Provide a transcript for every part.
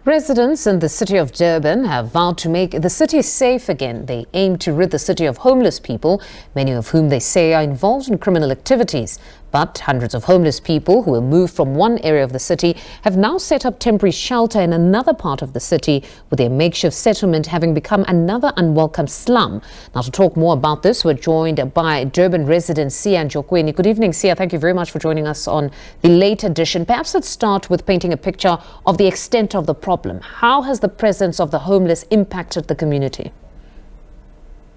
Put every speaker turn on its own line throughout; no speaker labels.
Residents in the city of Durban have vowed to make the city safe again. They aim to rid the city of homeless people, many of whom they say are involved in criminal activities. But hundreds of homeless people who were moved from one area of the city have now set up temporary shelter in another part of the city, with their makeshift settlement having become another unwelcome slum. Now, to talk more about this, we're joined by Durban resident Njokweni. Good evening, Sia. Thank you very much for joining us on the late edition. Perhaps let's start with painting a picture of the extent of the problem. How has the presence of the homeless impacted the community?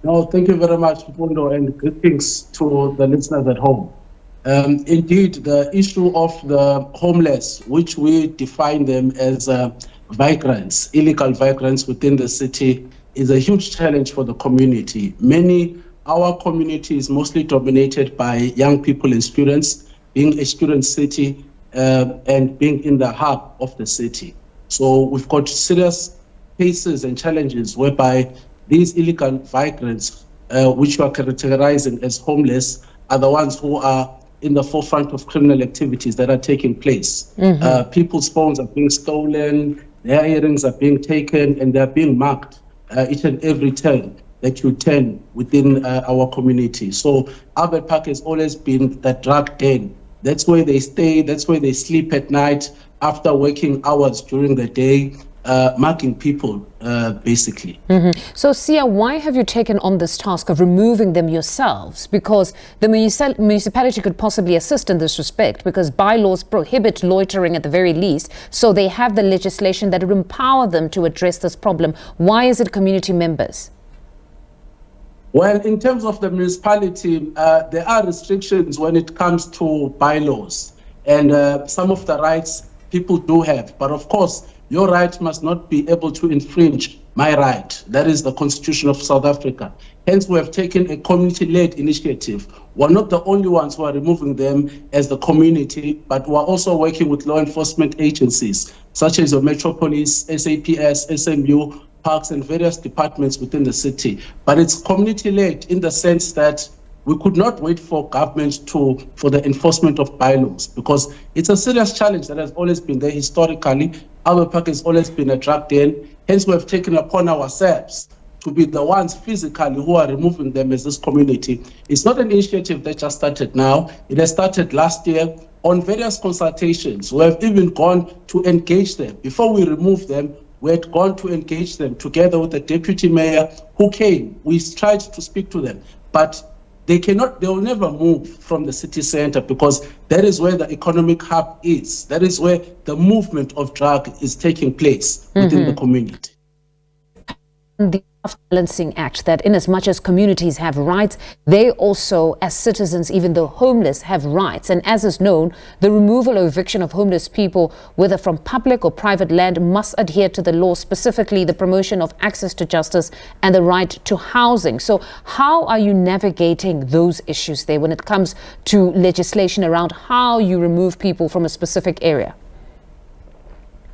No, thank you very much, Fundo, and greetings to the listeners at home. Indeed, the issue of the homeless, which we define them as vagrants, illegal vagrants within the city, is a huge challenge for the community. Our community is mostly dominated by young people and students, being a student city and being in the hub of the city. So we've got serious cases and challenges whereby these illegal migrants, which we are characterizing as homeless, are the ones who are in the forefront of criminal activities that are taking place. People's phones are being stolen, their earrings are being taken, and they're being marked each and every turn that you turn within our community. So Albert Park has always been the drug den. That's where they stay, that's where they sleep at night, after working hours during the day, marking people, basically.
So, Sia, why have you taken on this task of removing them yourselves? Because the municipality could possibly assist in this respect, because bylaws prohibit loitering at the very least, so they have the legislation that would empower them to address this problem. Why is it community members?
Well, in terms of the municipality, there are restrictions when it comes to bylaws, and some of the rights people do have. But of course, your right must not be able to infringe my right. That is the Constitution of South Africa. Hence, we have taken a community-led initiative. We're not the only ones who are removing them as the community, but we're also working with law enforcement agencies, such as the Metro Police, SAPS, SMU, parks, and various departments within the city. But it's community-led in the sense that we could not wait for government for the enforcement of bylaws, because it's a serious challenge that has always been there historically. Our park has always been a drug den. Hence, we have taken upon ourselves to be the ones physically who are removing them as this community. It's not an initiative that just started now. It has started last year on various consultations. We have even gone to engage them. Before we remove them, we had gone to engage them together with the deputy mayor who came. We tried to speak to them, but they will never move from the city center, because that is where the economic hub is. That is where the movement of drug is taking place within the community.
The Balancing Act, that in as much as communities have rights, they also, as citizens, even though homeless, have rights. And as is known, the removal or eviction of homeless people, whether from public or private land, must adhere to the law, specifically the promotion of access to justice and the right to housing. So how are you navigating those issues there when it comes to legislation around how you remove people from a specific area?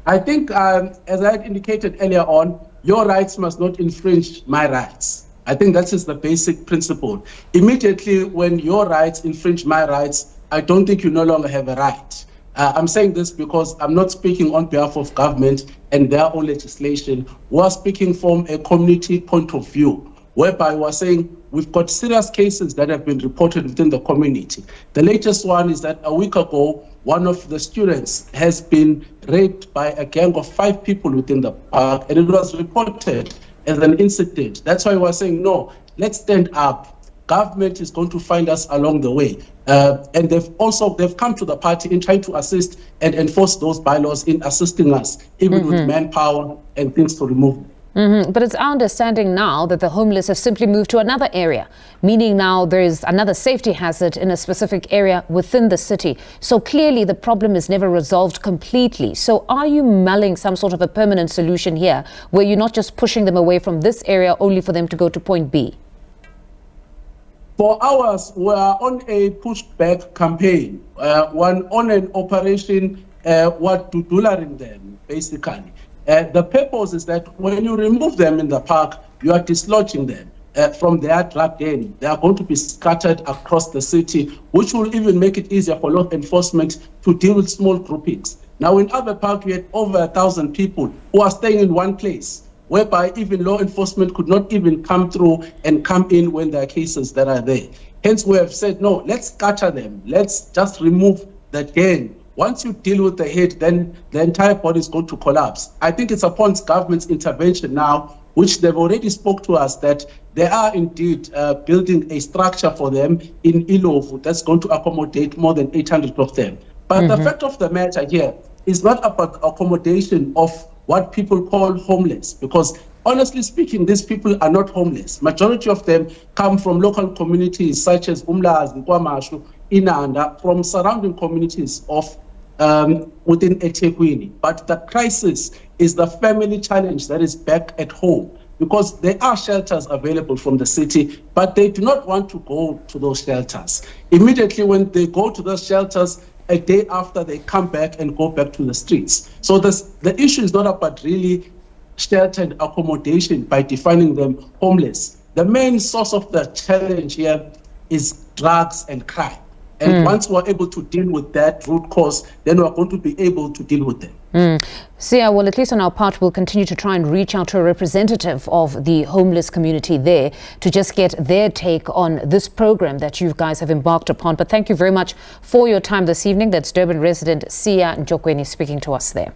I think, as I had indicated earlier on, your rights must not infringe my rights. I think that is the basic principle. Immediately when your rights infringe my rights, I don't think you no longer have a right. I'm saying this because I'm not speaking on behalf of government and their own legislation. We're speaking from a community point of view, whereby we're saying we've got serious cases that have been reported within the community. The latest one is that a week ago, one of the students has been raped by a gang of 5 people within the park, and it was reported as an incident. That's why we're saying, no, let's stand up. Government is going to find us along the way. And they've come to the party in trying to assist and enforce those bylaws in assisting us, even with manpower and things to remove them.
But it's our understanding now that the homeless have simply moved to another area, meaning now there is another safety hazard in a specific area within the city. So clearly the problem is never resolved completely. So are you mulling some sort of a permanent solution here, where you're not just pushing them away from this area only for them to go to point B?
For ours, we are on a pushback campaign, on an operation, dularing them, basically. The purpose is that when you remove them in the park, you are dislodging them from their drug den. They are going to be scattered across the city, which will even make it easier for law enforcement to deal with small groupings. Now, in Upper Park, we had over 1,000 people who are staying in one place, whereby even law enforcement could not even come through and come in when there are cases that are there. Hence, we have said, no, let's scatter them. Let's just remove the den. Once you deal with the head, then the entire body is going to collapse. I think it's upon government's intervention now, which they've already spoke to us, that they are indeed building a structure for them in Ilovu that's going to accommodate more than 800 of them. But the fact of the matter here is not about accommodation of what people call homeless, because honestly speaking, these people are not homeless. Majority of them come from local communities such as Umlazi, Kwamashu, Inanda, from surrounding communities of within Njokweni. But the crisis is the family challenge that is back at home, because there are shelters available from the city, but they do not want to go to those shelters. Immediately when they go to those shelters, a day after they come back and go back to the streets. So the issue is not about really shelter and accommodation by defining them homeless. The main source of the challenge here is drugs and crime. And once we're able to deal with that root cause, then we're going to be able to deal with them.
Sia, well, at least on our part, we'll continue to try and reach out to a representative of the homeless community there to just get their take on this program that you guys have embarked upon. But thank you very much for your time this evening. That's Durban resident Sia Njokweni speaking to us there.